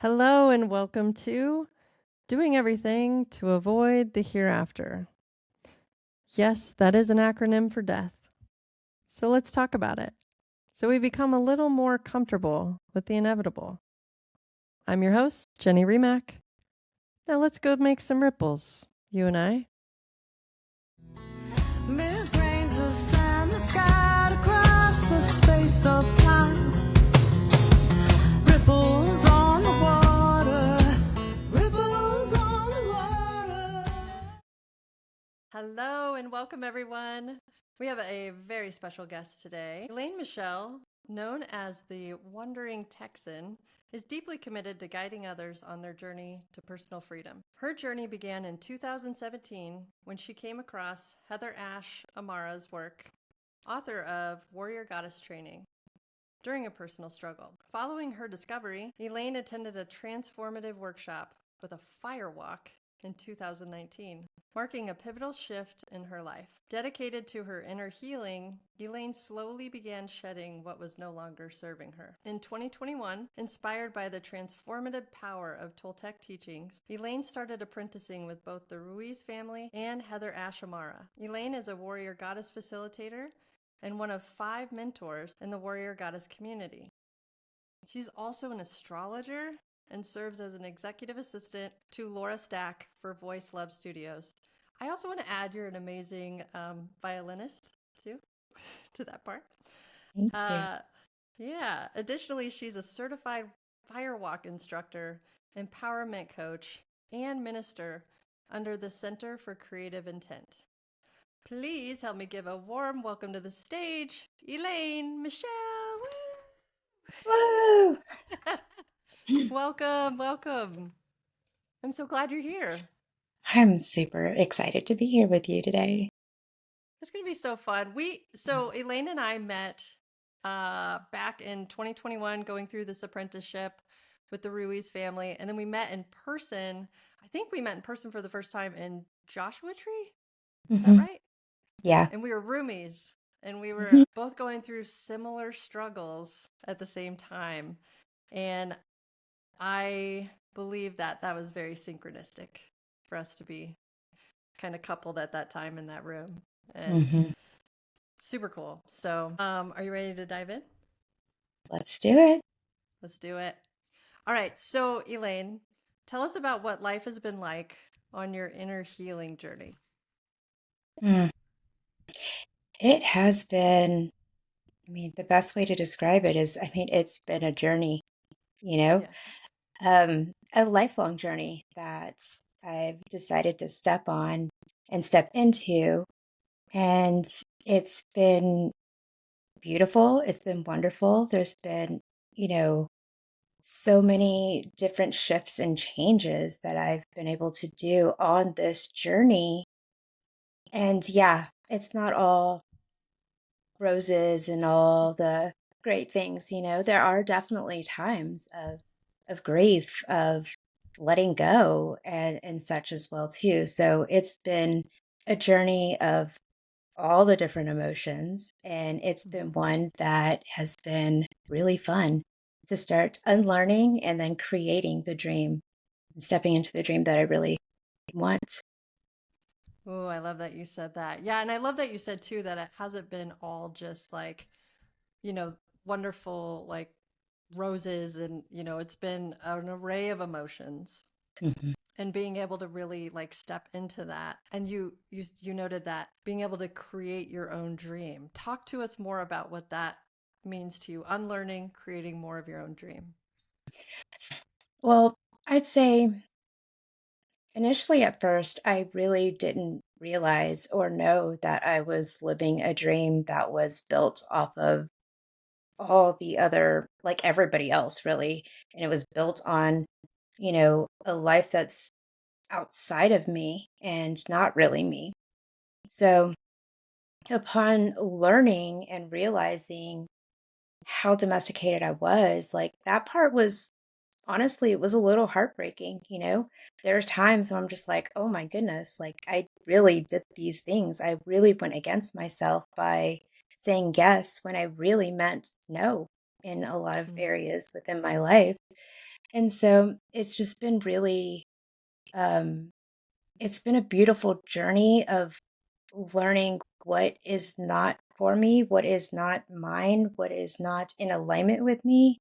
Hello and welcome to Doing Everything to Avoid the Hereafter. Yes, that is an acronym for death. So let's talk about it so we become a little more comfortable with the inevitable. I'm your host, Jenny Remack. Now let's go make some ripples, you and I. Mere grains of sand that scattered across the space of time. Ripples on the water. Ripples on the water. Hello and welcome, everyone. We have a very special guest today. Elaine Michelle, known as the Wandering Texan, is deeply committed to guiding others on their journey to personal freedom. Her journey began in 2017 when she came across Heather Ash Amara's work, author of Warrior Goddess Training, during a personal struggle. Following her discovery, Elaine attended a transformative workshop with a fire walk in 2019, marking a pivotal shift in her life. Dedicated to her inner healing, Elaine slowly began shedding what was no longer serving her. In 2021, inspired by the transformative power of Toltec teachings, Elaine started apprenticing with both the Ruiz family and Heather Ash Amara. Elaine is a warrior goddess facilitator and one of 5 mentors in the warrior goddess community. She's also an astrologer and serves as an executive assistant to Laura Stack for Voice Love Studios. I also want to add you're an amazing violinist too, to that part. Thank you. Yeah. Additionally, she's a certified firewalk instructor, empowerment coach, and minister under the Center for Creative Intent. Please help me give a warm welcome to the stage, Elaine Michelle. Woo! Welcome, welcome. I'm so glad you're here. I'm super excited to be here with you today. It's going to be so fun. So Elaine and I met back in 2021 going through this apprenticeship with the Ruiz family, and then we met in person. I think we met in person for the first time in Joshua Tree. Is that right? Yeah. And we were roomies, and we were Mhm. both going through similar struggles at the same time. And I believe that that was very synchronistic for us to be kind of coupled at that time in that room. And Mhm. super cool. So, are you ready to dive in? Let's do it. Let's do it. All right. So, Elaine, tell us about what life has been like on your inner healing journey. Mm. It has been, the best way to describe it is, it's been a journey, Yeah. a lifelong journey that I've decided to step on and step into. And it's been beautiful. It's been wonderful. There's been, so many different shifts and changes that I've been able to do on this journey. And yeah, it's not all roses and all the great things, There are definitely times of grief, of letting go and such as well too. So it's been a journey of all the different emotions, and it's been one that has been really fun to start unlearning and then creating the dream and stepping into the dream that I really want. Oh, I love that you said that. Yeah. And I love that you said too that it hasn't been all just like, you know, wonderful, like roses and, it's been an array of emotions. Mhm. And being able to really like step into that, and you noted that being able to create your own dream. Talk to us more about what that means to you, unlearning, creating more of your own dream. Well, I'd say initially at first, I really didn't realize or know that I was living a dream that was built off of all the other, like everybody else, really. And it was built on, a life that's outside of me and not really me. So, upon learning and realizing how domesticated I was, like that part was honestly, it was a little heartbreaking. There are times when I'm just like, oh my goodness, like I really did these things. I really went against myself by saying yes when I really meant no in a lot of Mm. areas within my life. And so it's just been really, um, it's been a beautiful journey of learning what is not for me, what is not mine, what is not in alignment with me,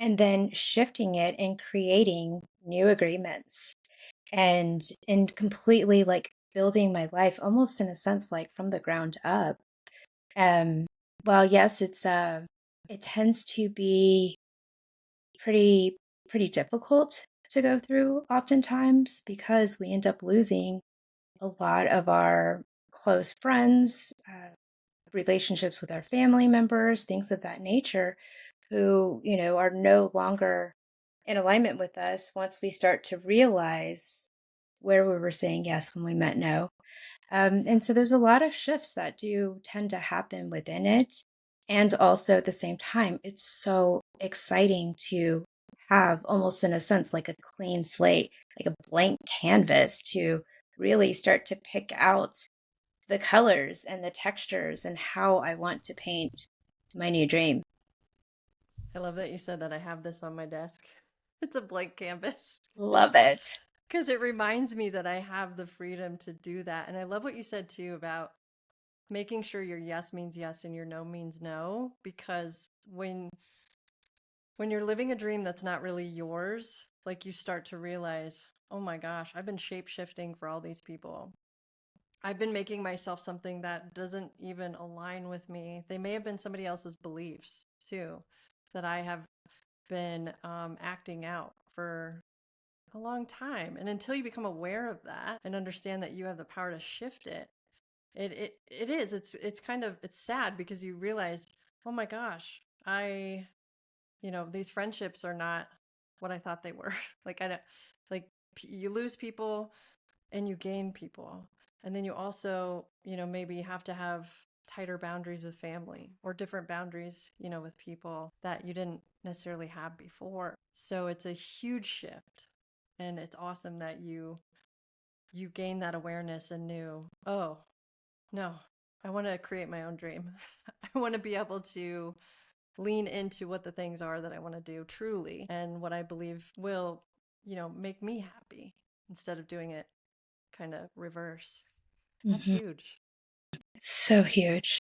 and then shifting it and creating new agreements and completely like building my life almost in a sense like from the ground up. Um, well, yes, it tends to be pretty pretty difficult to go through oftentimes because we end up losing a lot of our close friends, relationships with our family members, things of that nature, who, are no longer in alignment with us once we start to realize where we were saying yes when we meant no. Yeah. And so there's a lot of shifts that do tend to happen within it. And also at the same time, it's so exciting to have almost in a sense like a clean slate, like a blank canvas to really start to pick out the colors and the textures and how I want to paint my new dream. I love that you said that. I have this on my desk. It's a blank canvas. Love it. Because it reminds me that I have the freedom to do that. And I love what you said too about making sure your yes means yes and your no means no. Because when you're living a dream that's not really yours, like you start to realize, oh my gosh, I've been shape shifting for all these people. I've been making myself something that doesn't even align with me. They may have been somebody else's beliefs too, that I have been acting out for a long time. And until you become aware of that and understand that you have the power to shift it, it is. It's kind of it's sad because you realize, oh my gosh, these friendships are not what I thought they were. Like I don't like you lose people and you gain people. And then you also, maybe have to have tighter boundaries with family or different boundaries, with people that you didn't necessarily have before. So it's a huge shift. And it's awesome that you gain that awareness and knew, oh, no, I want to create my own dream. I want to be able to lean into what the things are that I want to do truly and what I believe will, make me happy instead of doing it kind of reverse. That's Mhm. huge. It's so huge.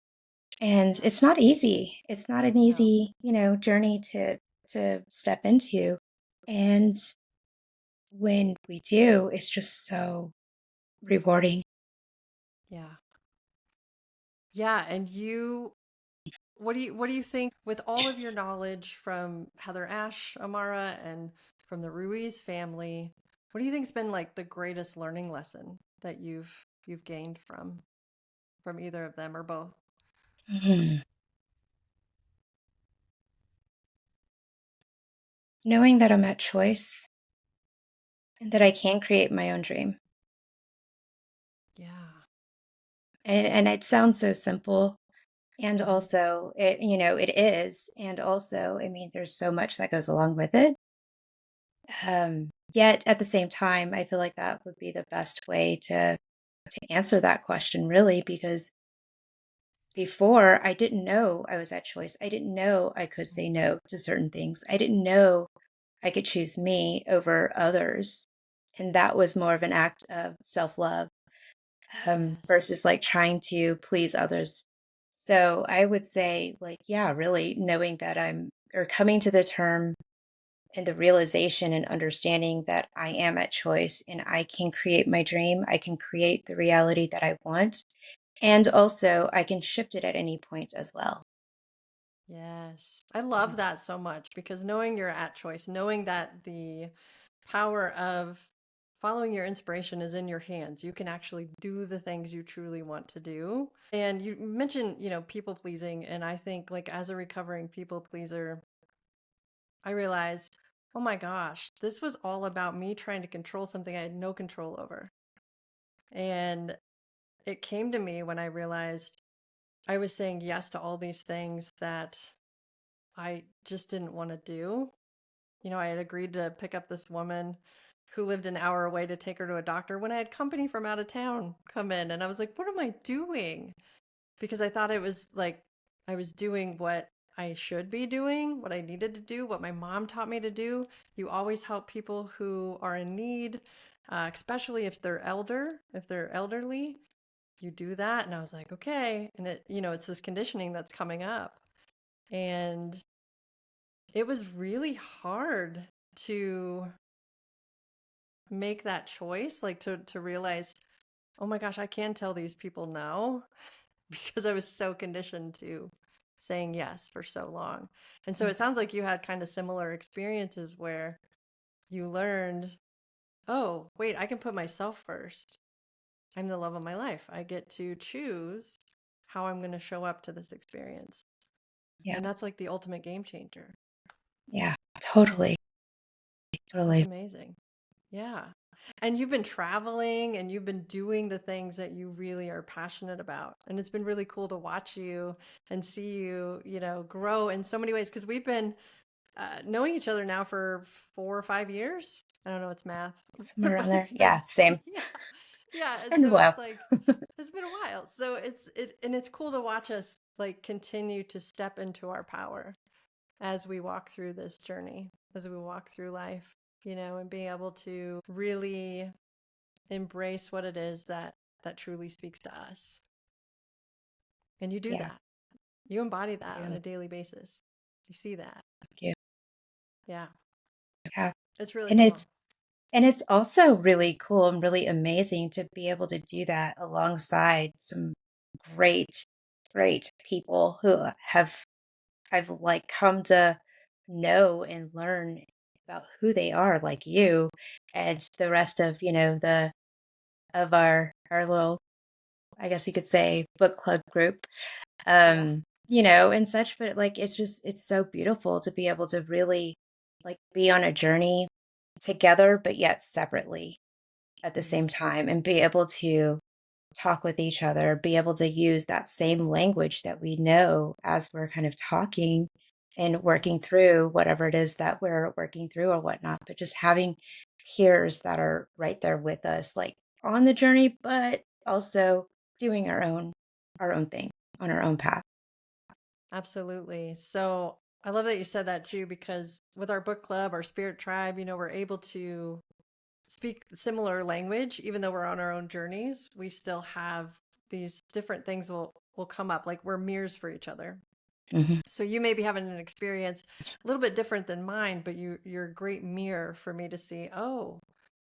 And Yeah. it's not easy. It's not an No. easy, journey to step into. And when we do, it's just so rewarding. Yeah. Yeah. And what do you think with all of your knowledge from Heather Ash, Amara, and from the Ruiz family? What do you think's been like the greatest learning lesson that you've gained from either of them or both? Mhm. Knowing that I'm at choice and that I can create my own dream. Yeah. And it sounds so simple. And Mhm. also it is. And also, I mean, there's so much that goes along with it. Yet at the same time, I feel like that would be the best way to answer that question, really, because before I didn't know I was at choice. I didn't know I could say no to certain things. I didn't know I could choose me over others. And that was more of an act of self love Yes. versus like trying to please others. So I would say, like, yeah, really knowing that or coming to the term and the realization and understanding that I am at choice and I can create my dream. I can create the reality that I want. And also, I can shift it at any point as well. Yes. I love that so much because knowing you're at choice, knowing that the power of following your inspiration is in your hands. You can actually do the things you truly want to do. And you mentioned, people pleasing. And I think, like, as a recovering people pleaser, I realized, oh my gosh, this was all about me trying to control something I had no control over. And it came to me when I realized I was saying yes to all these things that I just didn't want to do. I had agreed to pick up this woman who lived an hour away to take her to a doctor when I had company from out of town come in. And I was like, what am I doing? Because I thought it was like I was doing what I should be doing, what I needed to do, what my mom taught me to do. You always help people who are in need, especially if they're elderly. You do that. And I was like, okay. And it's this conditioning that's coming up. And it was really hard to make that choice, like to realize, oh my gosh, I can tell these people no because I was so conditioned to saying yes for so long. And so Mm. it sounds like you had kind of similar experiences where you learned, oh, wait, I can put myself first. I'm the love of my life. I get to choose how I'm going to show up to this experience. Yeah. And that's like the ultimate game changer. Yeah. Totally. That's Totally. amazing. Yeah. And you've been traveling and you've been doing the things that you really are passionate about. And it's been really cool to watch you and see you, grow in so many ways because we've been knowing each other now for 4 or 5 years. I don't know, it's math, Somewhere but around there. it's Yeah. been, Same. yeah. Yeah. It's And been a so while. it's like, it's been a while. So it's cool to watch us like continue to step into our power as we walk through this journey, as we walk through life, and being able to really embrace what it is that truly speaks to us. And you do Yeah. that. You embody that on Yeah. a daily basis. You see that. Thank you. Yeah. Yeah. It's really And cool. it's also really cool and really amazing to be able to do that alongside some great, great people who I've like come to know and learn about who they are, like you and the rest of, the of our little, I guess you could say, book club group. Yeah. And such, but like it's so beautiful to be able to really like be on a journey together, but yet separately at the same Hmm. time and be able to talk with each other, be able to use that same language that we know as we're kind of talking and working through whatever it is that we're working through or whatnot. But just having peers that are right there with us, like on the journey, but also doing our own thing on our own path. Absolutely. So I love that you said that too, because with our book club, our spirit tribe, we're able to speak similar language, even though we're on our own journeys. We still have these different things will come up, like we're mirrors for each other. Hmm. So you may be having an experience a little bit different than mine, but you're a great mirror for me to see, oh,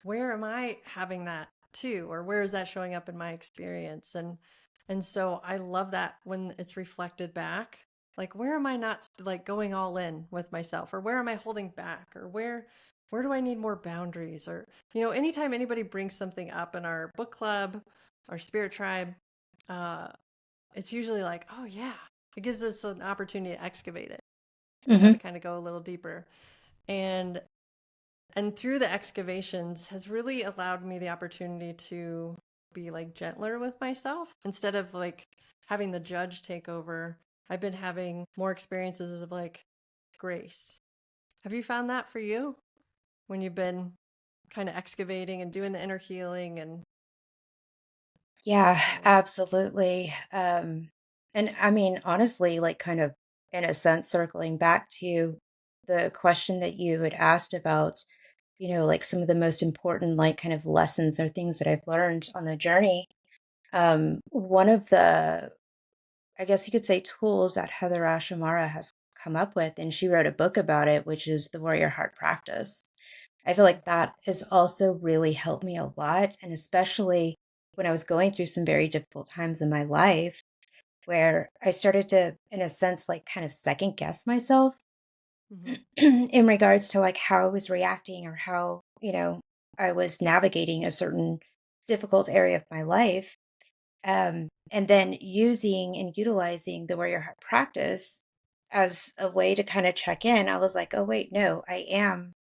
where am I having that too? Or where is that showing up in my experience? And so I love that when it's reflected back. Like where am I not like going all in with myself? Or where am I holding back? Or where do I need more boundaries? Or, anytime anybody brings something up in our book club, our spirit tribe, uh, it's usually like, oh yeah, it gives us an opportunity to excavate it, Hmm. to kind of go a little deeper. And through the excavations has really allowed me the opportunity to be like gentler with myself instead of like having the judge take over. I've been having more experiences of like grace. Have you found that for you when you've been kind of excavating and doing the inner healing and Yeah, kind of absolutely. And I mean, honestly, like kind of in a sense, circling back to the question that you had asked about, like some of the most important, like kind of lessons or things that I've learned on the journey. One of the, I guess you could say, tools that Heather Ashamara has come up with, and she wrote a book about it, which is the Warrior Heart Practice. I feel mm, like that has also really helped me a lot. And especially when I was going through some very difficult times in my life, where I started to, in a sense, like kind of second guess myself mhm, in regards to like how I was reacting or how, I was navigating a certain difficult area of my life. And then using and utilizing the Warrior Heart practice as a way to kind of check in, I was like, oh, wait, no, I am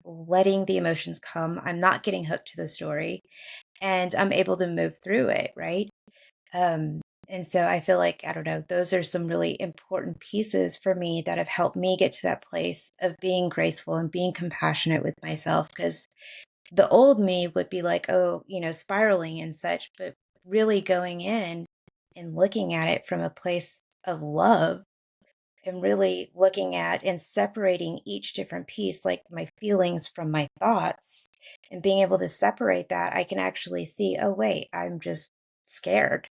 letting the emotions come. I'm not getting hooked to the story and I'm able to move through it. Right. Um, and so I feel like, I don't know, those are some really important pieces for me that have helped me get to that place of being graceful and being compassionate with myself. Because the old me would be like, oh, spiraling and such, but really going in and looking at it from a place of love am really looking at and separating each different piece, like my feelings from my thoughts, and being able to separate that, I can actually see, oh, wait, I'm just scared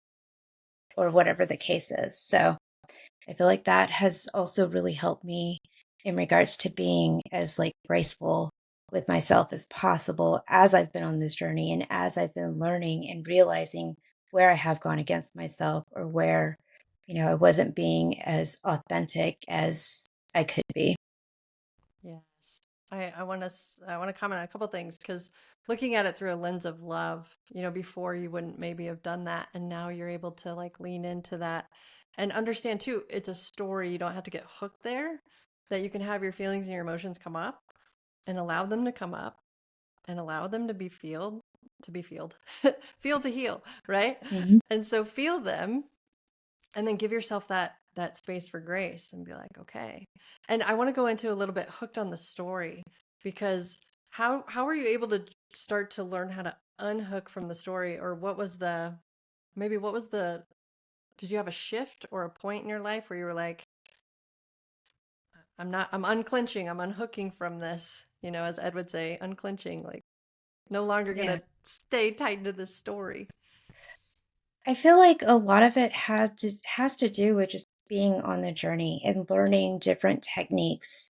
or whatever the Yes. case is. So I feel like that has also really helped me in regards to being as like graceful with myself as possible as I've been on this journey and as I've been learning and realizing where I have gone against myself or where, I wasn't being as authentic as I could be. Yes. I want to I want to comment on a couple things because looking at it through a lens of love, before you wouldn't maybe have done that, and now you're able to like lean into that and understand too. It's a story. You don't have to get hooked there. That you can have your feelings and your emotions come up and allow them to come up and allow them to be feeled, feel to heal, right? Hmm. And so feel them and then give yourself that space for grace and be like, okay. And I want to go into a little bit hooked on the story because how were you able to start to learn how to unhook from the story, or what was the did you have a shift or a point in your life where you were like, I'm unclenching, I'm unhooking from this, as Ed would say, unclenching, like no longer Yeah. gonna stay tied to this story. I feel like a lot of it has to do with just being on the journey and learning different techniques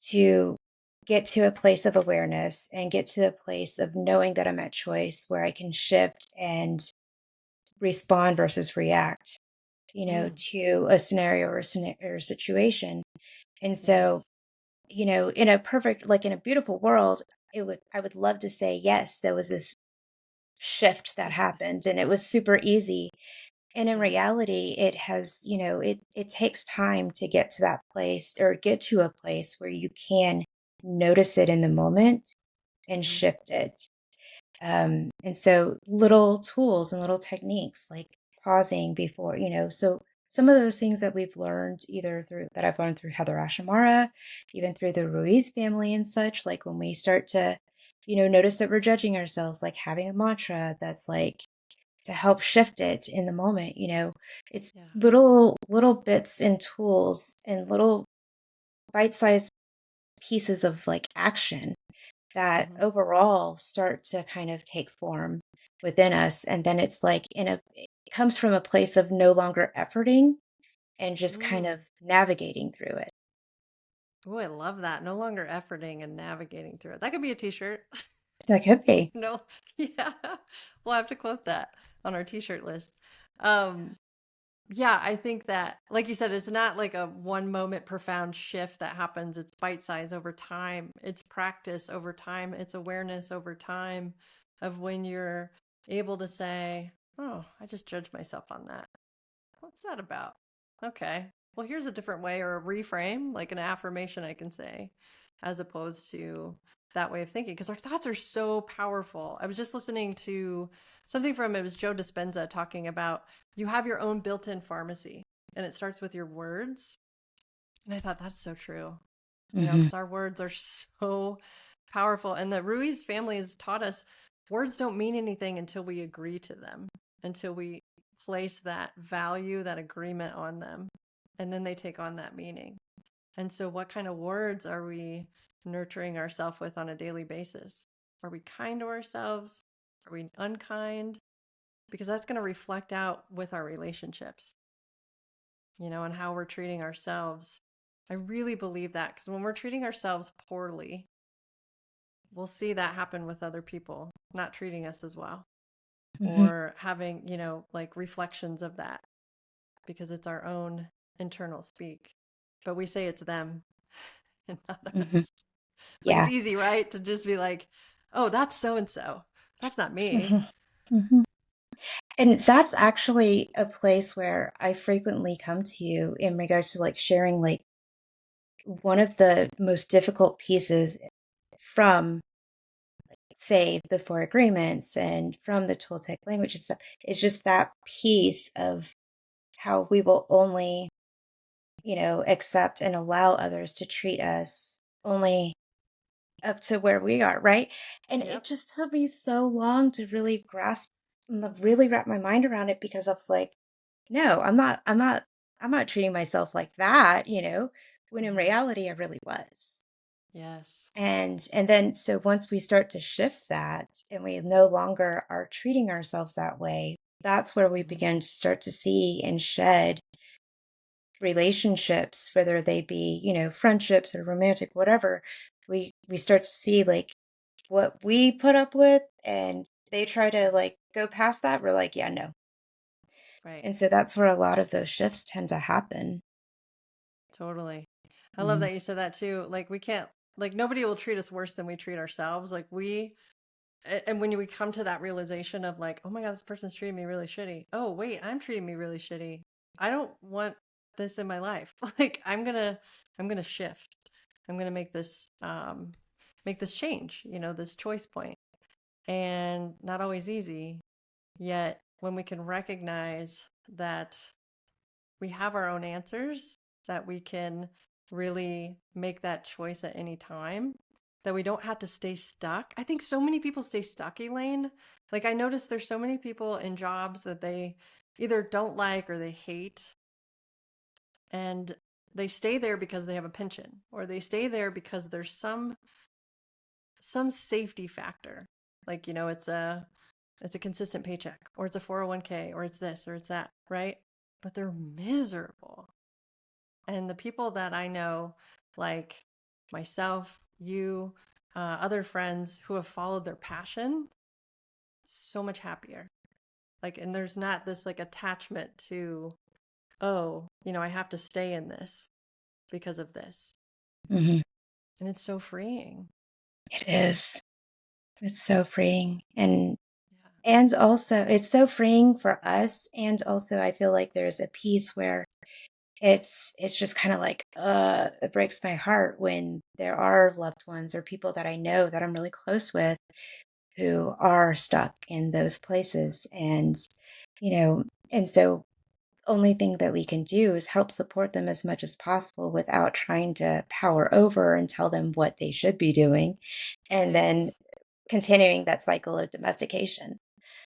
to get to a place of awareness and get to a place of knowing that I'm at choice where I can shift and respond versus react, Mm, to a scenario or or a situation. And so, yes. in a perfect, like in a beautiful world, I would love to say, yes, there was this shift that happened and it was super easy. And in Yeah. reality, it has, it takes time to get to that place or get to a place where you can notice it in the moment and Hmm. shift it. And so little tools and little techniques like pausing before, so some of those things that we've learned either through that I've learned through Heather Ashamara, even through the Ruiz family and such, like when we start to, notice that we're judging ourselves, like having a mantra that's like to help shift it in the moment, it's Yeah. little bits and tools and little bite-sized pieces of like action that Hmm. overall start to kind of take form within us. And then it's like it comes from a place of no longer efforting and just kind Mm. of navigating through it. Oh, I love that. No longer efforting and navigating through it. That could be a t-shirt. That could be. No, yeah. We'll have to quote that on our t-shirt list. Um, yeah, I think that, like you said, it's not like a one moment profound shift that happens. It's bite size over time. It's practice over time. It's awareness over time of when you're able to say, oh, I just judged myself on that. What's that about? Okay. Well, here's a different way or a reframe, like an affirmation I can say, as opposed to that way of thinking. Because our thoughts are so powerful. I was just listening to something from, it was Joe Dispenza talking about you have your own built in pharmacy and it starts with your words. And I thought that's so true, Hmm. because our words are so powerful. And the Ruiz family has taught us words don't mean anything until we agree to them, until we place that value, that agreement on them. And then they take on that meaning. And so, what kind of words are we nurturing ourselves with on a daily basis? Are we kind to ourselves? Are we unkind? Because that's going to reflect out with our relationships, and how we're treating ourselves. I really believe that because when we're treating ourselves poorly, we'll see that happen with other people not treating us as well Hmm. or having, like reflections of that because it's our own internal speak. But we say it's them and not Hmm. us. Like it's Yeah. easy, right? To just be like, oh, that's so and so. That's not me. Hmm. Hmm. And that's actually a place where I frequently come to you in regards to like sharing like one of the most difficult pieces from, say, the four agreements and from the Toltec language and stuff is just that piece of how we will only, accept and allow others to treat us only up to where we are, right? And it Yep. just took me so long to really grasp and really wrap my mind around it because I was like, no, I'm not treating myself like that, when in Mhm. reality I really was. Yes. And then so once we start to shift that and we no longer are treating ourselves that way, that's where we Mhm. begin to start to see and shed relationships, whether they be, friendships or romantic, whatever. We start to see like what we put up with, and they try to like go past that. We're like, yeah, no. Right. And so that's where a lot of those shifts tend to happen. Totally. I love Mhm. that you said that too. Like we can't like nobody will treat us worse than we treat ourselves. Like and when we come to that realization of like, oh my God, this person's treating me really shitty. Oh, wait, I'm treating me really shitty. I don't want this in my life. Like I'm gonna shift. I'm gonna make this change, this choice point. And not always easy, yet when we can recognize that we have our own answers, that we can really make that choice at any time, that we don't have to stay stuck. I think so many people stay stuck, Elaine. Like I noticed there's so many people in jobs that they either don't like or they hate, and they stay there because they have a pension, or they stay there because there's some safety factor. Like, it's a consistent paycheck, or it's a 401k, or it's this or it's that, right? But they're miserable. And the people that I know, like myself, you, other friends who have followed their passion, so much happier. Like, and there's not this like attachment to, oh, I have to stay in this because of this. Mhm. And it's so freeing. It is. It's so freeing. And Yeah. and also it's so freeing for us. And also I feel like there's a piece where it's just kind of like, it breaks my heart when there are loved ones or people that I know that I'm really close with who are stuck in those places. And so only thing that we can do is help support them as much as possible without trying to power over and tell them what they should be doing. And Right. then continuing that cycle of domestication.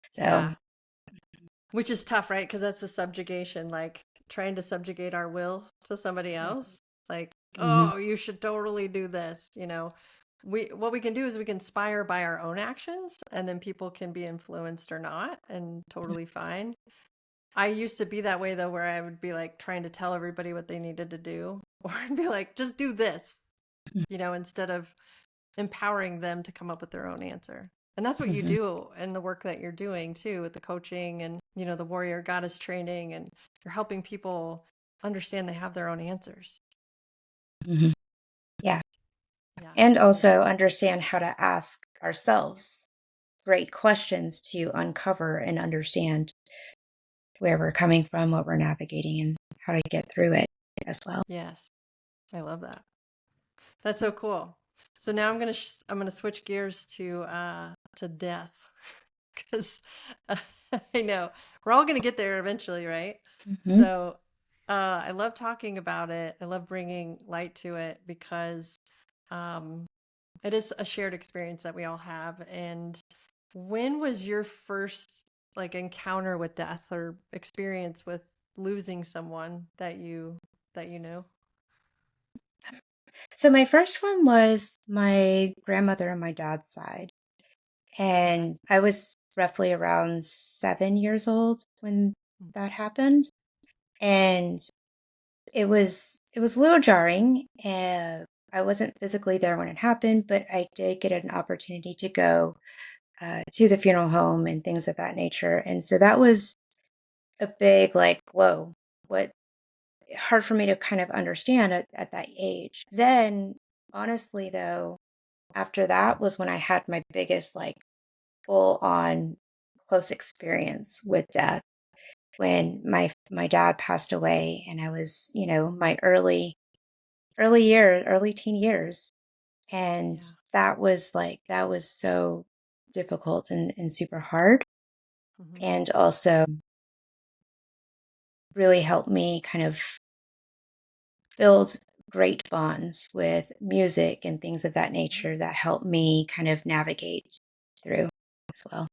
So, Yeah. Which is tough, right? Because that's the subjugation, like trying to subjugate our will to somebody else. Like, mhm, oh, you should totally do this. What we can do is we can inspire by our own actions, and then people can be influenced or not, and totally fine. I used to be that way though, where I would be like trying to tell everybody what they needed to do, or I'd be like, just do this, instead of empowering them to come up with their own answer. And that's what you mhm, do in the work that you're doing too, with the coaching and, the warrior goddess training, and you're helping people understand they have their own answers. mhm. Yeah. Yeah, And it's really also cool. understand how to ask ourselves great questions to uncover and understand where we're coming from, what we're navigating, and how to get through it as well. Yes, I love that. That's so cool. So now I'm gonna switch gears to death, because I know we're all gonna get there eventually, right? Hmm. So I love talking about it. I love bringing light to it because um, it is a shared experience that we all have. And when was your first like encounter with death or experience with losing someone that you knew? So, my first one was my grandmother on my dad's side. Okay. And I was roughly around 7 years old when that happened. And it was a little jarring. I wasn't physically there when it happened, but I did get an opportunity to go to the funeral home and things of that nature. And so that was a big, like, whoa, what hard for me to kind of understand at that age. Then, honestly, though, after that was when I had my biggest, like, full on close experience with death when my dad passed away and I was, my early teen years. And Yeah. that was so difficult and super hard. Hmm. And also really helped me kind of build great bonds with music and things of that nature that helped me kind of navigate through as well.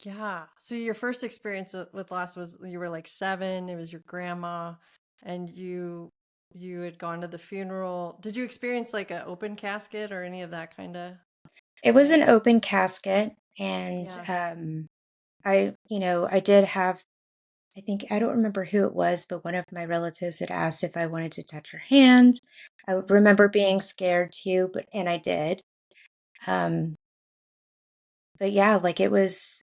Yeah. So your first experience with loss was you were like 7, it was your grandma, and you had gone to the funeral. Did you experience like an open casket or any of that kind of It was an thing? open casket, and Yeah. I did have, I think, I don't remember who it was, but one of my relatives had asked if I wanted to touch her hand. I would remember being scared too, and I did. Um, but yeah, like it was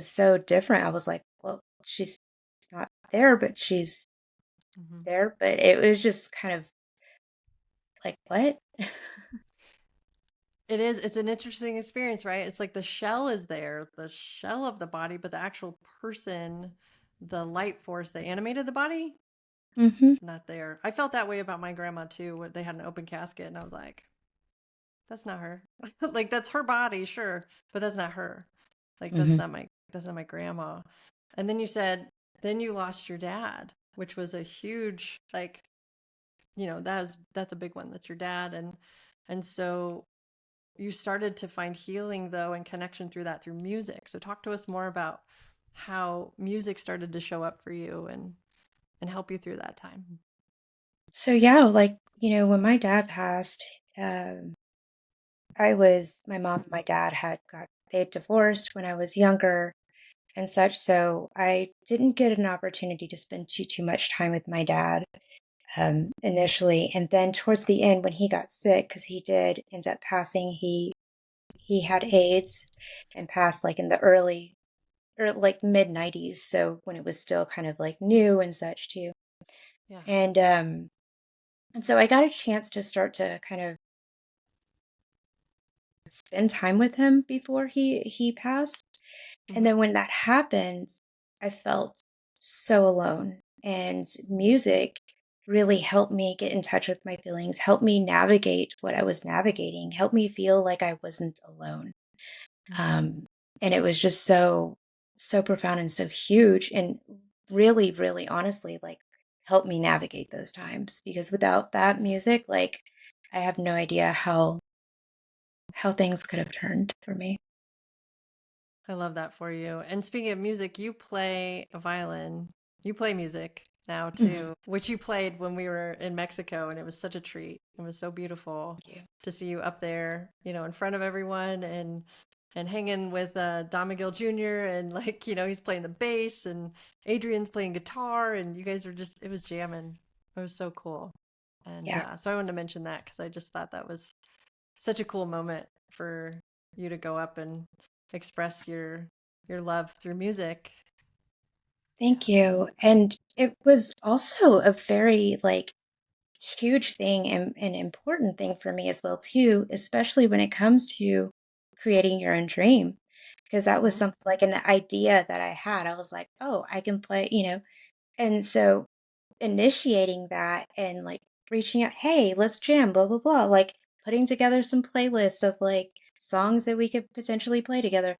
so different. I was like, well, she's not there, but she's Mhm. there. But it was just kind of like, what? It is. It's an interesting experience, right? It's like the shell is there, the shell of the body, but the actual person, the light force that animated the body, Hmm. not there. I felt that way about my grandma too, where they had an open casket, and I was like, that's not her. Like that's her body, sure, but that's not her. Like Hmm. that's not my grandma. And then you said then you lost your dad, which was a huge like, that's a big one. That's your dad, and so you started to find healing though and connection through that through music. So talk to us more about how music started to show up for you and help you through that time. So yeah, like, when my dad passed, um, my mom and my dad they had divorced when I was younger and such. So I didn't get an opportunity to spend too much time with my dad initially. And then towards the end, when he got sick, because he did end up passing, he had AIDS and passed like in the early or like mid 90s. So when it was still kind of like new and such too. Yeah. And so I got a chance to start to kind of spend time with him before he passed. And Hmm. then when that happened, I felt so alone. And music really helped me get in touch with my feelings, helped me navigate what I was navigating, helped me feel like I wasn't alone. Hmm. Um, and it was just so profound and so huge, and really, really honestly, like helped me navigate those times, because without that music, like I have no idea how things could have turned for me. I love that for you. And speaking of music, you play a violin. You play music now Mhm. too, which you played when we were in Mexico, and it was such a treat. It was so beautiful Thank you. to see you up there, in front of everyone and hanging with Don Miguel Jr. and like, he's playing the bass and Adrian's playing guitar and you guys were just it was jamming. It was so cool. And Yeah. so I wanted to mention that because I just thought that was such a cool moment for you to go up and express your love through music. Thank you. And it was also a very like huge thing and important thing for me as well too, especially when it comes to creating your own dream. Because that was Hmm. something like an idea that I had. I was like, oh, I can play. And so initiating that and like reaching out, hey, let's jam, blah, blah, blah, like putting together some playlists of like songs that we could potentially play together.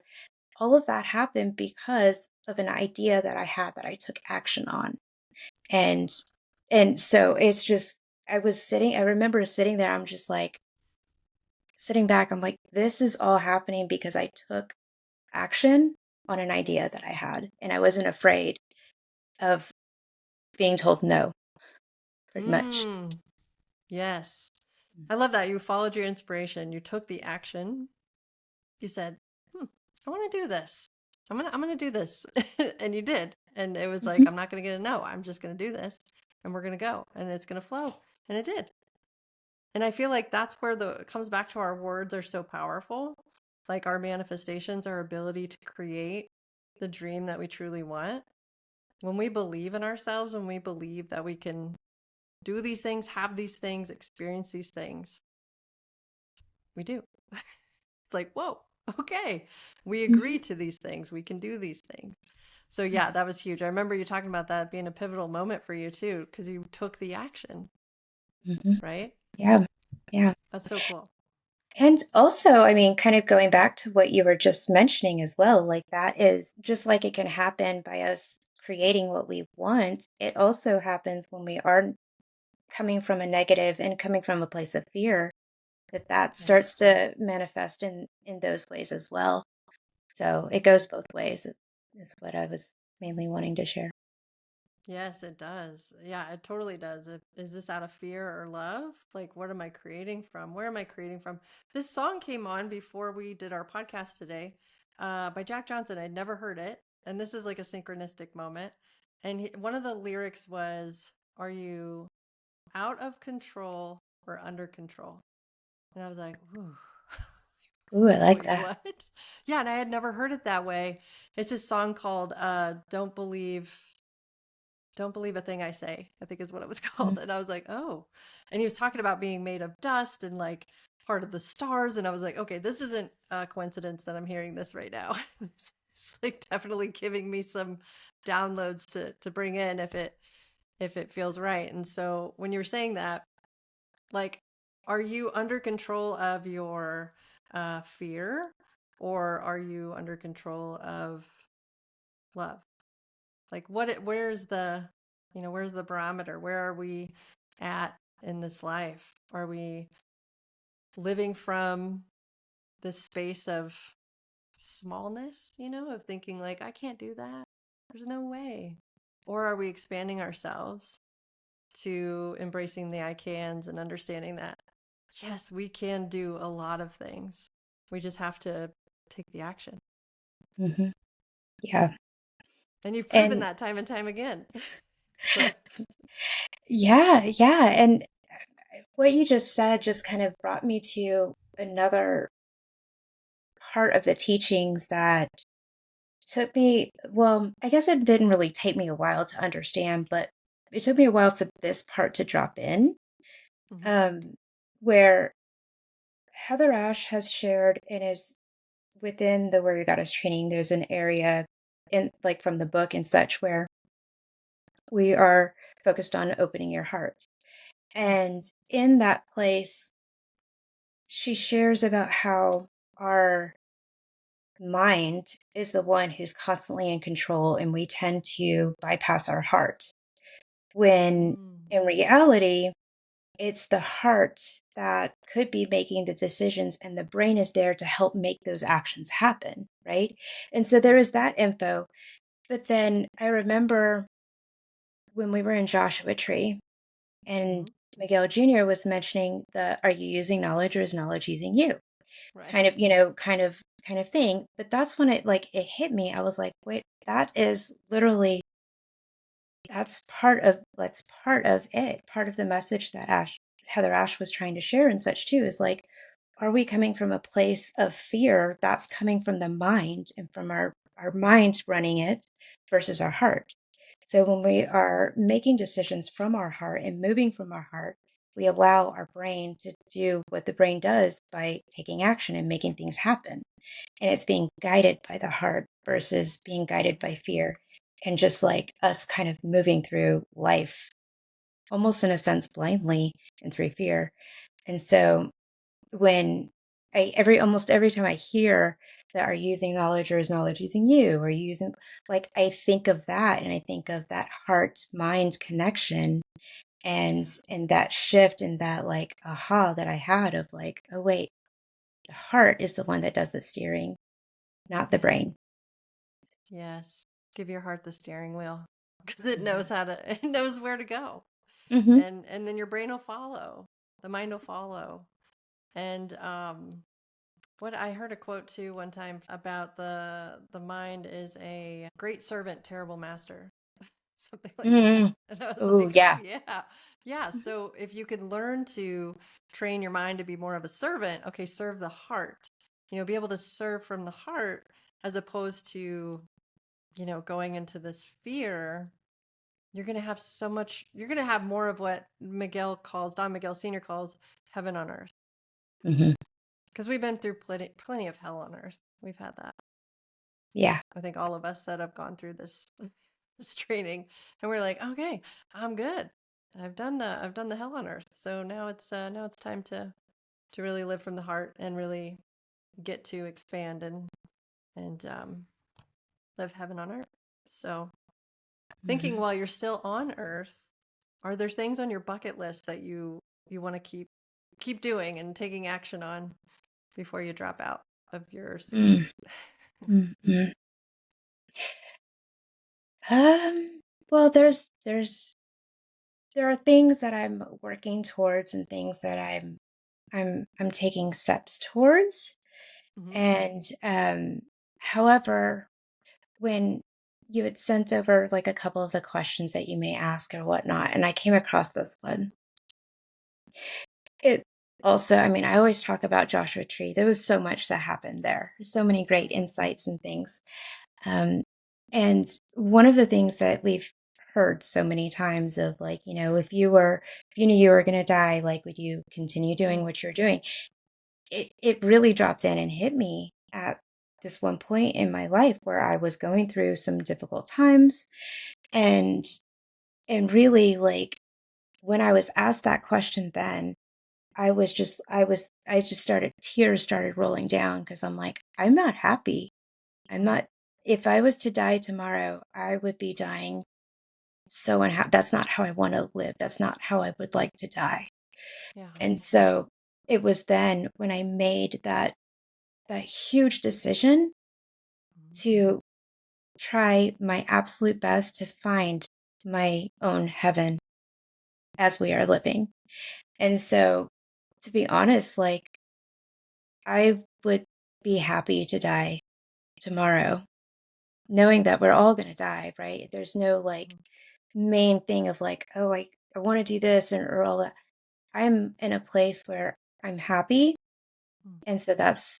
All of that happened because of an idea that I had that I took action on. And and so it's just I remember sitting there, I'm just like sitting back, I'm like, this is all happening because I took action on an idea Yes. that I had. And I wasn't afraid of being told no, pretty much. Mm, yes. I love that. You followed your inspiration. You took the action. You said, I want to do this. I'm gonna do this. And you did. And it was like, Mhm. I'm not gonna get a no. I'm just gonna do this and we're gonna go and it's gonna flow. And it did. And I feel like that's where it comes back to our words are so powerful. Like our manifestations, our ability to create the dream that we truly want. When we believe in ourselves and we believe that we can do these things, have these things, experience these things, we do. It's like, whoa, okay. We agree Mhm. to these things. We can do these things. So, yeah, that was huge. I remember you talking about that being a pivotal moment for you too, because you took the action, Mhm. right? Yeah. Yeah. That's so cool. And also, I mean, kind of going back to what you were just mentioning as well, like that is just like it can happen by us creating what we want. It also happens when we are coming from a negative and coming from a place of fear, that Yeah. starts to manifest in those ways as well. So it goes both ways, is what I was mainly wanting to share. Yes, it does. Yeah, it totally does. Is this out of fear or love? Like, what am I creating from? Where am I creating from? This song came on before we did our podcast today, by Jack Johnson. I'd never heard it. And this is like a synchronistic moment. And one of the lyrics was, "Are you out of control or under control?" And I was like, "Ooh, Ooh, I like wait, that. what?" Yeah, and I had never heard it that way. It's this song called "Don't Believe a Thing I Say," I think is what it was Mm. called. And I was like, "Oh." And he was talking about being made of dust and like part of the stars. And I was like, okay, this isn't a coincidence that I'm hearing this right now. This is like definitely giving me some downloads to bring in if it feels right. And so when you're saying that, like, are you under control of your fear, or are you under control of love? Like, where's the, where's the barometer? Where are we at in this life? Are we living from this space of smallness, of thinking like, I can't do that. There's no way. Or are we expanding ourselves to embracing the I cans and understanding that, yes, we can do a lot of things. We just have to take the action. Hmm. Yeah. And you've proven And that time and time again. Correct. yeah, yeah. And what you just said just kind of brought me to another part of the teachings that took me, well, I guess it didn't really take me a while to understand, but it took me a while for this part to drop in, Hmm. um, where Heather Ash has shared and is within the Warrior Goddess training, there's an area in like from the book and such where we are focused on opening your heart. And in that place, she shares about how our mind is the one who's constantly in control and we tend to bypass our heart. When Mm. in reality, it's the heart that could be making the decisions and the brain is there to help make those actions happen, right? And so there is that info. But then I remember when we were in Joshua Tree and Hmm. Miguel Jr. was mentioning the are you using knowledge or is knowledge using you? Right. Kind of, kind of thing. But that's when it hit me. I was like, wait, that is literally that's part of it. Part of the message that Heather Ash was trying to share and such too is like, are we coming from a place of fear that's coming from the mind and from our mind running it versus our heart? So when we are making decisions from our heart and moving from our heart, we allow our brain to do what the brain does by taking action and making things happen. And it's being guided by the heart versus being guided by fear. And just like us kind of moving through life, almost in a sense, blindly and through fear. And so when almost every time I hear that are using knowledge or is knowledge using you or using, like, I think of that and I think of that heart mind connection and that shift and that like aha that I had of like, oh wait, the heart is the one that does the steering, not the Yeah. brain. Yes. Give your heart the steering wheel because it knows it knows where to go. Mm-hmm. And then your brain will follow. The mind will follow. And what I heard a quote too one time about the mind is a great servant, terrible master. Something like that. Mm-hmm. And I was Oh like, oh yeah. yeah. Yeah. So if you can learn to train your mind to be more of a servant, okay, serve the heart. Be able to serve from the heart as opposed to, going into this fear. You're going to have you're going to have more of what Don Miguel Sr. calls heaven on earth. Mm-hmm. Because we've been through plenty of hell on earth. We've had that. Yeah. I think all of us that have gone through this training, and we're like, okay, I'm good. I've done the hell on earth. So now it's time to really live from the heart and really get to expand and live heaven on earth. So thinking Mm-hmm. while you're still on earth, are there things on your bucket list that you want to keep doing and taking action on before you drop out of your suit? Mm. Mhm. Um, well, there are things that I'm working towards and things that I'm taking steps towards. Hmm. And however, when you had sent over like a couple of the questions that you may ask or whatnot, and I came across this one. It also, I mean, I always talk about Joshua Tree. There was so much that happened there. So many great insights and things. Um, and one of the things that we've heard so many times of like, if you knew you were going to die, like, would you continue doing Mm. what you're doing? It really dropped in and hit me at this one point in my life where I was going through some difficult times and really like when I was asked that question then I just started tears started rolling down because I'm like, I'm not happy. I'm Mm. not, if I was to die tomorrow, I would be dying so unhappy. That's not how I want to live. That's not how I would like to die. Yeah. And so it was then when I made that huge decision Mhm. to try my absolute best to find my own heaven as we are living. And so to be honest, like I would be happy to die tomorrow, knowing that we're all going to die, right? There's no like Mhm. main thing of like, oh, I want to do this or all that. I'm in a place where I'm happy. Mm. And so that's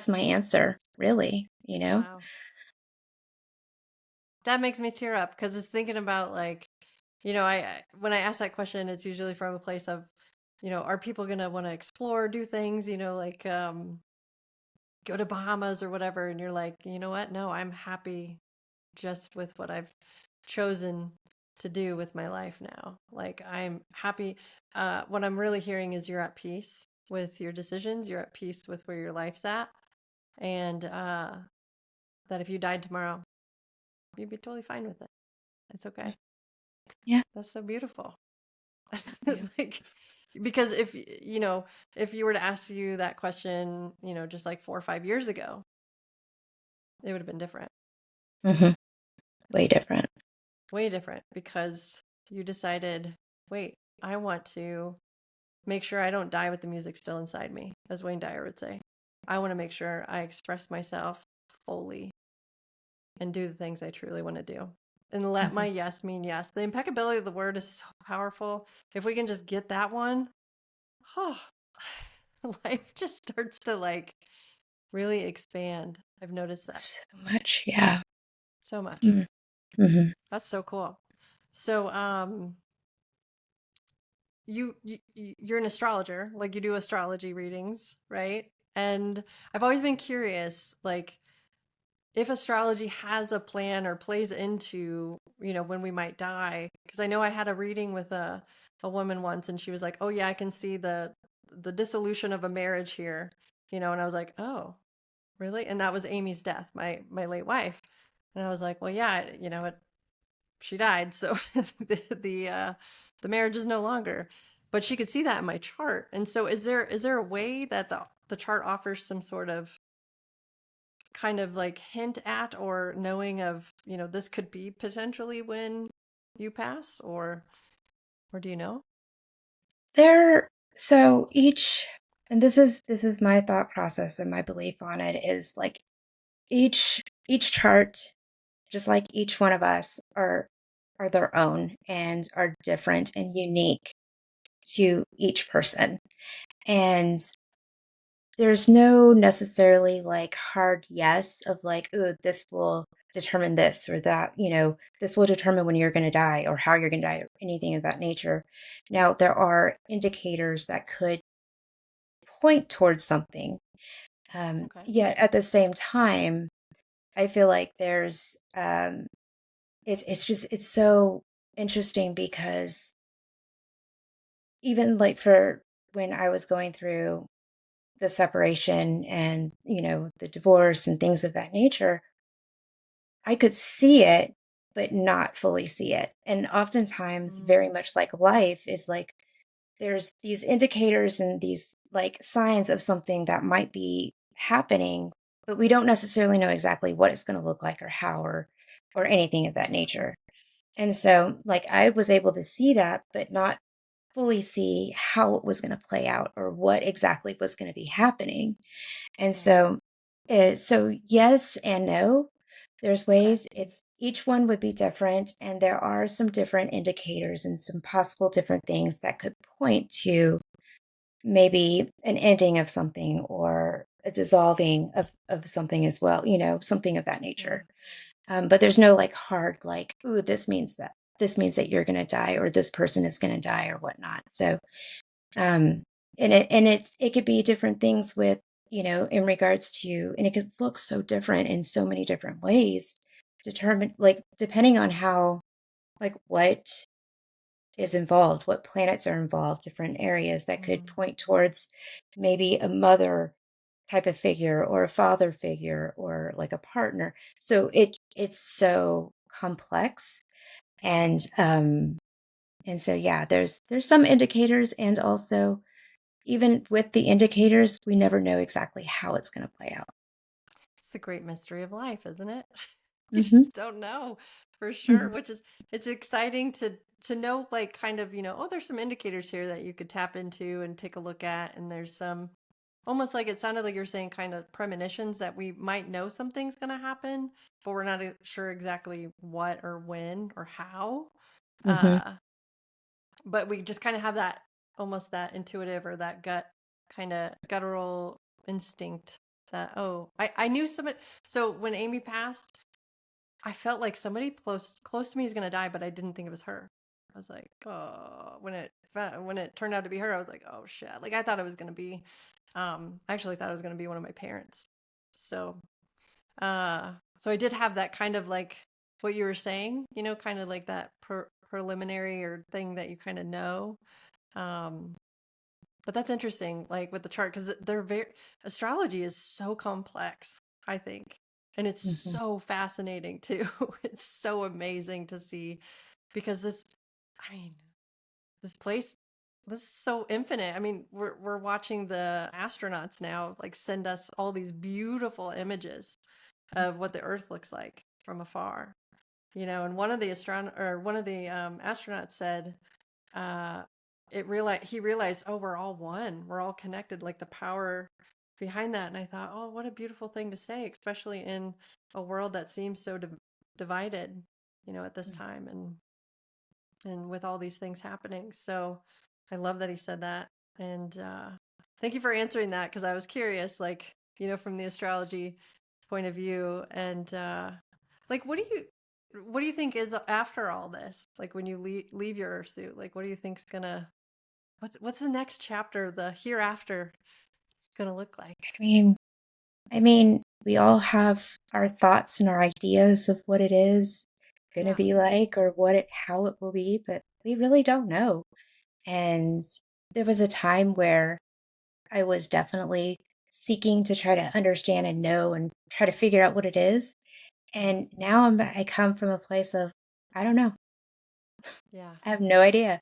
my answer, really, you know? Wow. That makes me tear up because it's thinking about like, when I ask that question, it's usually from a place of, are people gonna want to explore, do things, like go to Bahamas or whatever, and you're like, you know what? No, I'm happy just with what I've chosen to do with my life now. Like I'm happy. What I'm really hearing is you're at peace with your decisions. You're at peace with where your life's at, and that if you died tomorrow, you'd be totally fine with it. It's okay. Yeah. That's so beautiful. That's Yeah. like because if you were to ask you that question, just like 4 or 5 years ago, it would have been different, Hmm. Way different. way different, because you decided, wait, I want to make sure I don't die with the music still inside me, as Wayne Dyer would say. I want to make sure I express myself fully and do the things I truly want to do. And let my Hmm. yes mean yes. The impeccability of the word is so powerful. If we can just get that one, oh, life just starts to like really expand. I've noticed that So much. Yeah. so much. Mm-hmm. That's so cool. So, you're an astrologer, like you do astrology readings, right? And I've always been curious, like if astrology has a plan or plays into, when we might die. Because I know I had a reading with a woman once, and she was like, "Oh yeah, I can see the dissolution of a marriage here," and I was like, "Oh, really?" And that was Amy's death, my late wife. And I was like, "Well, yeah, she died, so the marriage is no longer." But she could see that in my chart. And so is there a way that the chart offers some sort of kind of like hint at or knowing of, this could be potentially when you pass, or do you know? There, so each, and this is my thought process and my belief on it is like each chart, just like each one of us are their own and are different and unique to each person. And there's no necessarily like hard yes of like, oh, this will determine this or that, this will determine when you're going to die or how you're going to die or anything of that nature. Now, there are indicators that could point towards something. Okay. Yet at the same time, I feel like it's so interesting because even like for when I was going through the separation and, the divorce and things of that nature, I could see it, but not fully see it. And oftentimes, very Mm. much like life, is like there's these indicators and these like signs of something that might be happening, but we don't necessarily know exactly what it's going to look like or how or anything of that nature. And so, like, I was able to see that, but not fully see how it was going to play out or what exactly was going to be happening. And Yeah. so yes and no. There's Okay. ways it's each one would be different, and there are some different indicators and some possible different things that could point to maybe an ending of something or a dissolving of something as well, something of that Yeah. nature. But there's no like hard, like, ooh, this means that you're going to die or this person is going to die or whatnot. So, um, and it could be different things with, in regards to, and it could look so different in so many different ways, determine like depending on how, like what is involved, what planets are involved, different areas that could Mm. point towards maybe a mother type of figure or a father figure or like a partner. So it's so complex. And so yeah, there's some indicators, and also even with the indicators, we never know exactly how it's going to play out. It's the great mystery of life, isn't it? You Hmm. just don't know for sure, Hmm. which is it's exciting to know like kind of, oh, there's some indicators here that you could tap into and take a look at, and there's some almost like it sounded like you're saying kind of premonitions that we might know something's going to happen, but we're not sure exactly what or when or how. Hmm. Uh, but we just kind of have that almost that intuitive or that gut kind of guttural instinct that, oh, I knew somebody. So when Amy passed, I felt like somebody close to me is going to die, but I didn't think it was her. I was like, oh, when it turned out to be her, I was like, oh shit. Like I thought it was going to be I actually thought it was going to be one of my parents. So so I did have that kind of like what you were saying, kind of like that preliminary or thing that you kind of know. Um, but that's interesting, like with the chart, because they're very astrology is so complex, I think, and it's Hmm. so fascinating too. It's so amazing to see because I mean, this place, this is so infinite. I mean, we're watching the astronauts now like send us all these beautiful images of what the Earth looks like from afar. And one of the astronauts said, uh, he realized, oh, we're all one, we're all connected, like the power behind that. And I thought, oh, what a beautiful thing to say, especially in a world that seems so divided, at this time, and with all these things happening. So I love that he said that. And thank you for answering that because I was curious, like, from the astrology point of view. And like, what do you think is after all this? Like when you leave your suit, like what do you think's gonna what's the next chapter, the hereafter gonna look like? I mean, we all have our thoughts and our ideas of what it is going to Yeah. be like or how it will be, but we really don't know. And there was a time where I was definitely seeking to try to understand and know and try to figure out what it is. Mm. And now I come from a place of, I don't know. Yeah. I have no idea.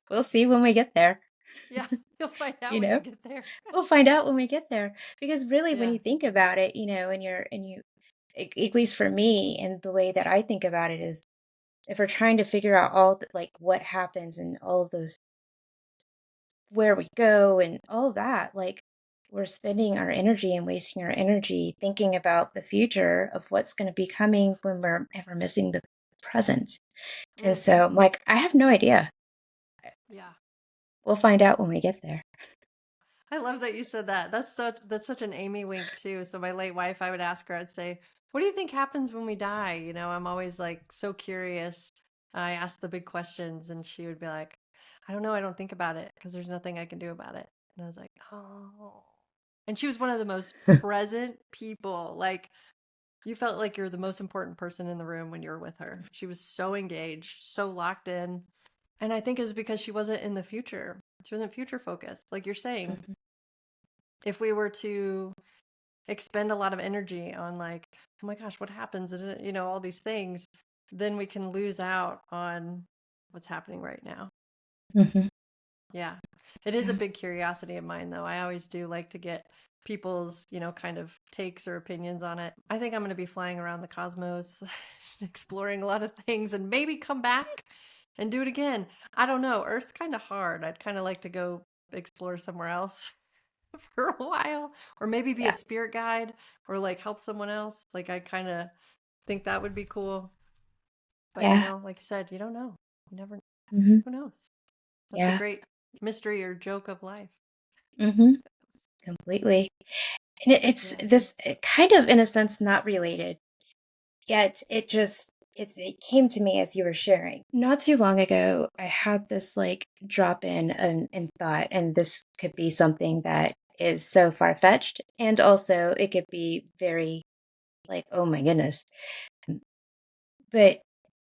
We'll see when we get there. Yeah. You'll find out You when you know, get there. we'll find out when we get there. Because really, when Yeah. you think about it, and you, at least for me, and the way that I think about it is, if we're trying to figure out like what happens and all of those, where we go and all of that, like we're spending our energy and wasting our energy thinking about the future of what's going to be coming when we're ever missing the present. And Mm. so I'm like, I have no idea. Yeah. We'll find out when we get there. I love that you said that. That's such an Amy wink too. So my late wife, I would ask her, I'd say, "What do you think happens when we die?" I'm always like so curious. I ask the big questions, and she would be like, "I don't know. I don't think about it because there's nothing I can do about it." And I was like, "Oh." And she was one of the most present people. Like you felt like you're the most important person in the room when you were with her. She was so engaged, so locked in. And I think it was because she wasn't in the future. She wasn't future focused. Like you're saying, Mhm. if we were to expend a lot of energy on like, oh my gosh, what happens, all these things, then we can lose out on what's happening right now. Mhm. Yeah. It is a Yeah. big curiosity of mine, though. I always do like to get people's, kind of takes or opinions on it. I think I'm going to be flying around the cosmos, exploring a lot of things, and maybe come back and do it again. I don't know. Earth's kind of hard. I'd kind of like to go explore somewhere else for a while, or maybe be a Yeah. spirit guide or like help someone else. Like, I kind of think that would be cool. But, Yeah. like you said, you don't know. You never, Hmm. who knows? That's the Yeah. great mystery or joke of life. Hmm. Completely. And it's Yeah. this kind of, in a sense, not related, yet it came to me as you were sharing. Not too long ago, I had this like drop in and thought, and this could be something that is so far-fetched, and also it could be very like, oh my goodness. But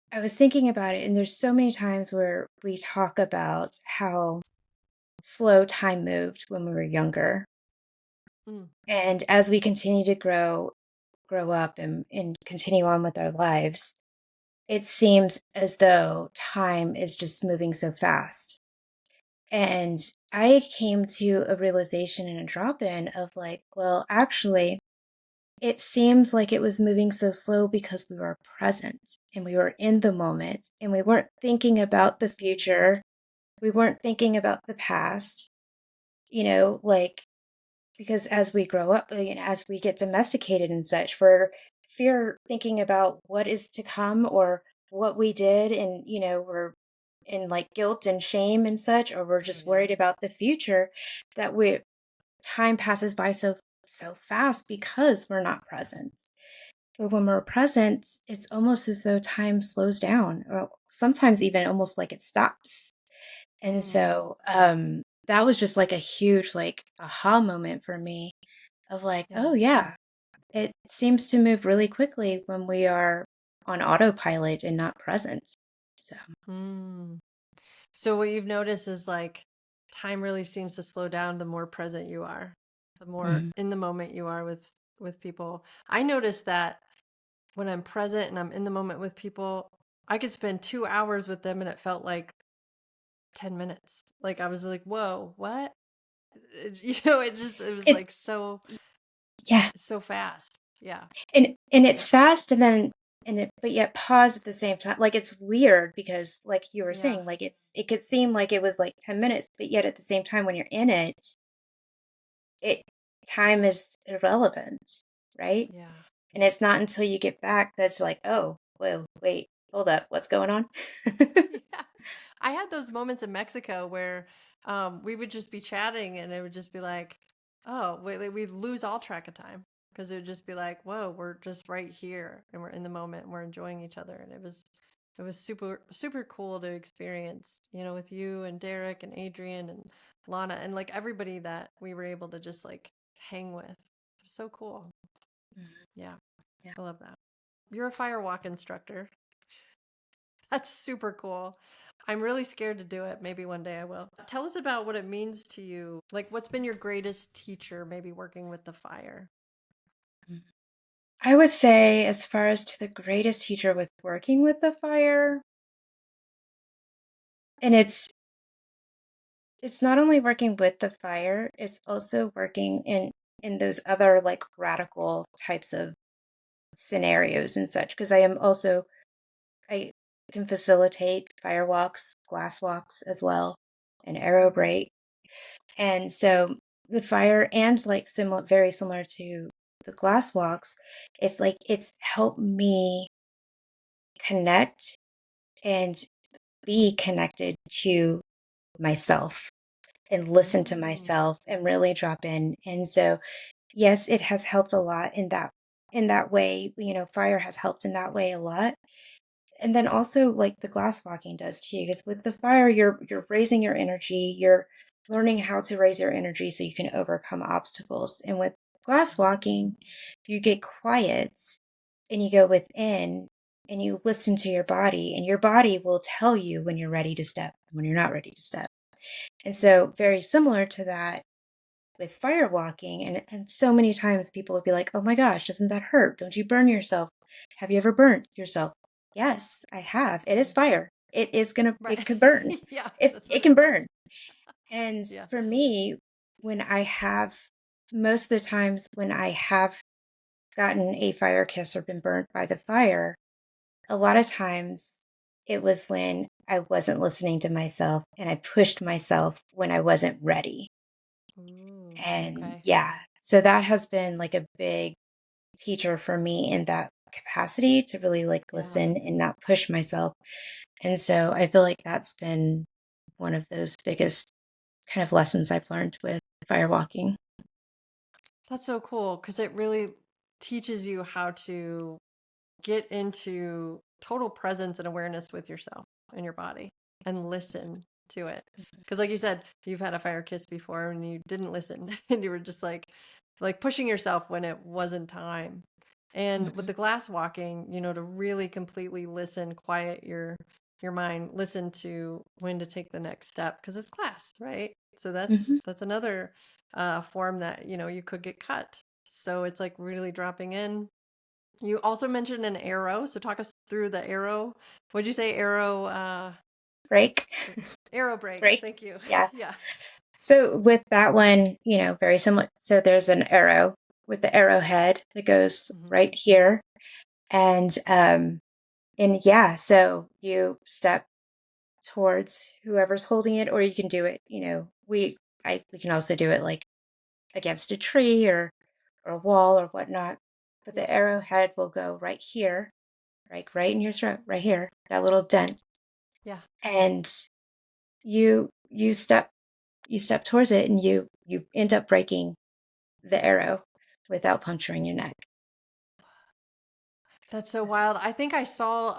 I was thinking about it, and there's so many times where we talk about how slow time moved when we were younger. Mm. And as we continue to grow up and continue on with our lives, it seems as though time is just moving so fast. And I came to a realization and a drop in of like, well, actually, it seems like it was moving so slow because we were present and we were in the moment and we weren't thinking about the future. We weren't thinking about the past, like because as we grow up, as we get domesticated and such, we're fear thinking about what is to come or what we did, and we're in like guilt and shame and such, or we're Oh, just yeah. worried about the future that we time passes by so fast because we're not present. But when we're present, it's almost as though time slows down, or sometimes even almost like it stops. And Mm. so that was just like a huge like aha moment for me of like, Yeah. oh yeah, it seems to move really quickly when we are on autopilot and not present. So, Mm. So what you've noticed is like time really seems to slow down the more present you are, the more mhm. in the moment you are with people. I notice that when I'm present and I'm in the moment with people, I could spend 2 hours with them and it felt like 10 minutes. Like I was like, whoa, what? It was It like so yeah, so fast. Yeah. and it's fast, and then but yet pause at the same time. Like it's weird because like you were Yeah. saying, like it could seem like it was like 10 minutes, but yet at the same time when you're in it, it time is irrelevant, right? Yeah. And it's not until you get back that's like, oh, whoa, wait, hold up, what's going on? Yeah. I had those moments in Mexico where we would just be chatting and it would just be like, oh, wait, like, we'd lose all track of time because it would just be like, whoa, we're just right here and we're in the moment and we're enjoying each other. And it was super, super cool to experience, with you and Derek and Adrian and Lana and like everybody that we were able to just like hang with. It was so cool. Mhm. Yeah. Yeah. I love that. You're a firewalk instructor. That's super cool. I'm really scared to do it. Maybe one day I will. Tell us about what it means to you. Like, what's been your greatest teacher, maybe working with the fire? Mhm. I would say, as far as to the greatest teacher with working with the fire, and it's not only working with the fire, it's also working in those other like radical types of scenarios and such. Because I can facilitate fire walks, glass walks as well, and arrow Mm. break. And so the fire and like similar, very similar to the glass walks, it's like it's helped me connect and be connected to myself and listen to Mm. myself and really drop in. And so, yes, it has helped a lot in that way. Fire has helped in that way a lot. And then also like the glass walking does too, because with the fire, you're raising your energy, you're learning how to raise your energy so you can overcome obstacles. And with glass walking, you get quiet and you go within and you listen to your body, and your body will tell you when you're ready to step and when you're not ready to step. And so very similar to that with fire walking, and so many times people would be like, oh my gosh, doesn't that hurt? Don't you burn yourself? Have you ever burnt yourself? Yes, I have. It is fire. It Right. could burn. Yeah, that's It what it can was. burn. And Yeah. for me, when I have, most of the times when I have gotten a fire kiss or been burnt by the fire, a lot of times it was when I wasn't listening to myself and I pushed myself when I wasn't ready. Ooh, And okay. yeah, so that has been like a big teacher for me in that capacity to really like Yeah. listen and not push myself. And so I feel like that's been one of those biggest kind of lessons I've learned with firewalking. That's so cool because it really teaches you how to get into total presence and awareness with yourself and your body and listen to it. Because like you said, you've had a fire kiss before and you didn't listen and you were just like pushing yourself when it wasn't time. And with Mhm. the glass walking, to really completely listen, quiet your mind, listen to when to take the next step because it's glass, right? So that's Mhm. that's another form that, you could get cut. So it's like really dropping in. You also mentioned an arrow, so talk us through the arrow. What'd you say? Arrow, Break. arrow break. Break. Thank you. Yeah. Yeah. So with that one, very similar. So there's an arrow with the arrowhead that goes Hmm. right here. And yeah, so you step towards whoever's holding it, or you can do it, we can also do it like against a tree or a wall or whatnot. But Yeah. the arrowhead will go right here, like right in your throat, right here, that little dent. Yeah. And you step towards it and you end up breaking the arrow without puncturing your neck. That's so wild. I think I saw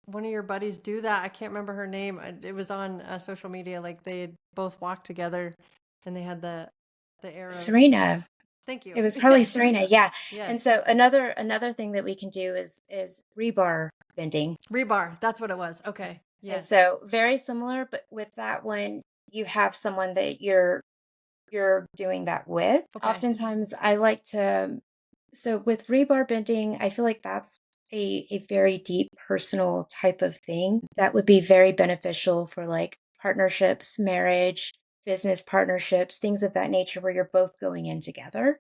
one of your buddies do that. I can't remember her name. It was on social media. Like they had both walked together, and they had the arrows. Serena, Thank you. it was Yeah, probably Serena, Serena. yeah. And Yes. so another thing that we can do is rebar bending. Rebar. That's what it was. Okay. And Yes. so very similar, but with that one, you have someone that you're doing that with. Okay. Oftentimes I like to, so with rebar bending, I feel like that's a very deep personal type of thing that would be very beneficial for like partnerships, marriage, business partnerships, things of that nature where you're both going in together.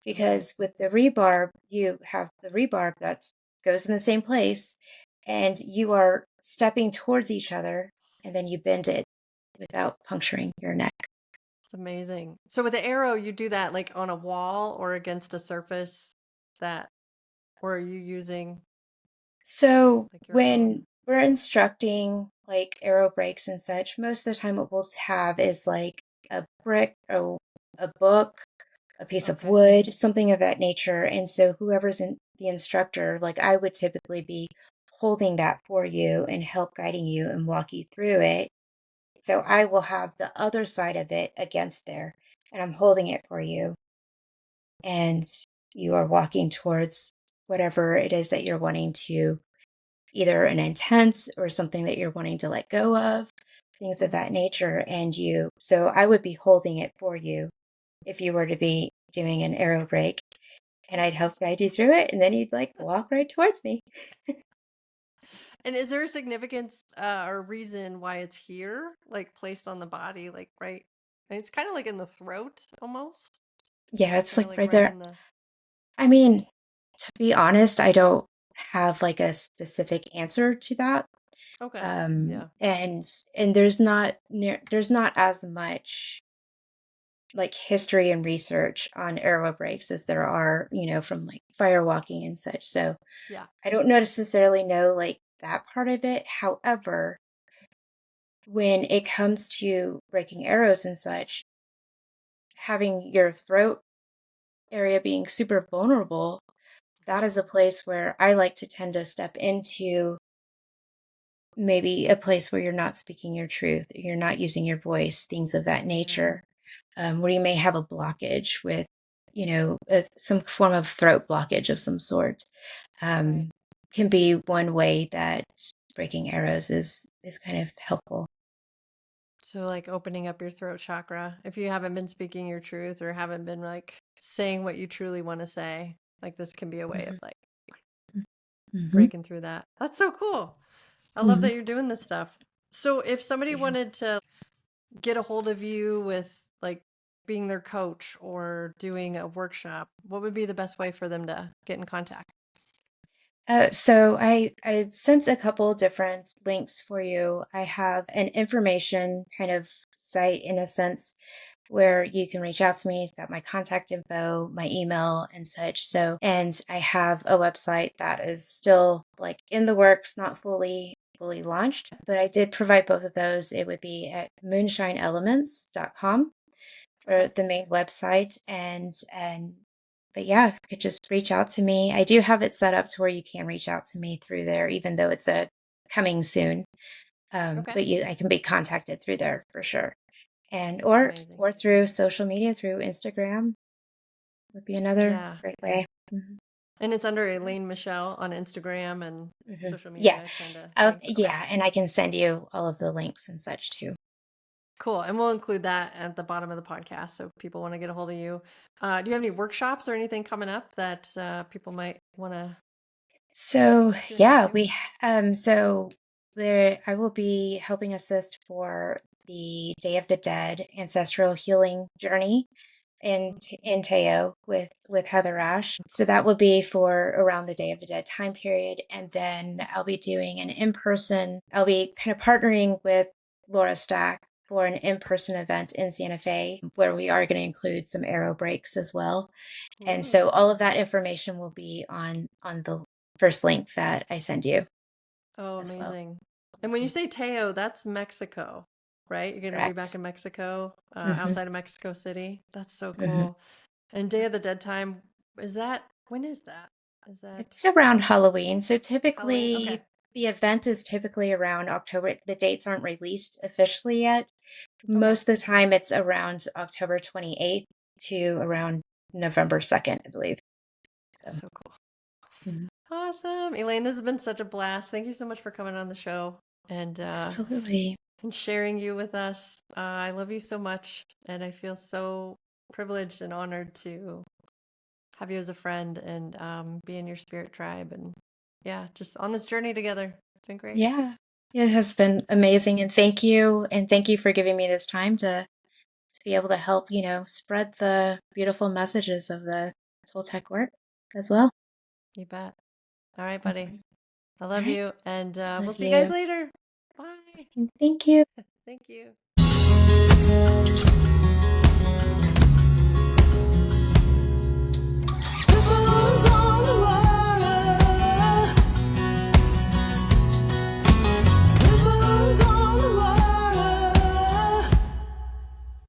Okay. Because with the rebarb, you have the rebarb that goes in the same place and you are stepping towards each other and then you bend it without puncturing your neck. It's amazing. So with the arrow, you do that like on a wall or against a surface that, or are you using So like your when own? we're instructing like arrow breaks and such, most of the time what we'll have is like a brick or a book, a piece of Okay. wood, something of that nature. And so the instructor, like I would typically be holding that for you and help guiding you and walk you through it. So I will have the other side of it against there and I'm holding it for you. And you are walking towards whatever it is that you're wanting to, either an intent or something that you're wanting to let go of, things of Hmm. that nature. So I would be holding it for you if you were to be doing an arrow break, and I'd help guide you through it. And then you'd like walk right towards me. And is there a significance or reason why it's here, like placed on the body, like right? It's kind of like in the throat almost, Yeah, it's kind of like like right right there. in the. I mean, to be honest, I don't have like a specific answer to that. Okay. Um, Yeah. and and there's not as much like history and research on arrow breaks as there are, from like firewalking and such. So Yeah. I don't necessarily know like that part of it. However, when it comes to breaking arrows and such, having your throat area being super vulnerable, that is a place where I like to tend to step into, maybe a place where you're not speaking your truth, you're not using your voice, things of that Mm, nature, where you may have a blockage with, some form of throat blockage of some sort, right. um, can be one way that breaking arrows is kind of helpful. So like opening up your throat chakra, if you haven't been speaking your truth or haven't been like saying what you truly want to say, like this can be a way of Mhm. like Mhm. breaking through that. That's so cool. I love Mhm. that you're doing this stuff. So if somebody Yeah. wanted to get a hold of you with like being their coach or doing a workshop, what would be the best way for them to get in contact? So I sent a couple different links for you. I have an information kind of site in a sense where you can reach out to me. It's got my contact info, my email and such. So, and I have a website that is still like in the works, not fully launched, but I did provide both of those. It would be at moonshineelements.com for Okay. the main website and but yeah, if you could just reach out to me. I do have it set up to where you can reach out to me through there, even though it's a coming soon. Okay. But I can be contacted through there for sure. And Amazing. or through social media, through Instagram would be another Yeah. great way. Mhm. And it's under Elaine Michelle on Instagram and Mhm. social Yeah. media kind of things. Okay. Yeah, and I can send you all of the links and such too. Cool. And we'll include that at the bottom of the podcast. So if people want to get a hold of you. Do you have any workshops or anything coming up that people might want to So tune yeah, into? so there I will be helping assist for the Day of the Dead ancestral healing journey in Teo with Heather Ash. So that will be for around the Day of the Dead time period, and then I'll be doing an in-person. I'll be kind of partnering with Laura Stack for an in-person event in Santa Fe where we are going to include some arrow breaks as well. And Ooh. so all of that information will be on the first link that I send you Oh, as well. amazing. And when you say Teo, that's Mexico, right? You're going to be back Correct. in Mexico, Hmm. outside of Mexico City. That's so Hmm. cool. And Day of the Dead time, when is that? Is that It's around Halloween. So Halloween? Okay. typically, the event is typically around October. The dates aren't released officially yet. Okay. Most of the time, it's around October 28th to around November 2nd, I believe. So, So cool. mhm. Awesome. Elaine, this has been such a blast. Thank you so much for coming on the show Absolutely. and sharing you with us. I love you so much, and I feel so privileged and honored to have you as a friend and be in your spirit tribe. And yeah, just on this journey together. It's been great. Yeah. It has been amazing. And thank you. And thank you for giving me this time to be able to help, spread the beautiful messages of the Toltec work as well. You bet. All right, buddy. Mhm. I All love right. you, and I we'll love see you guys you. later. Bye. And thank you. Thank you.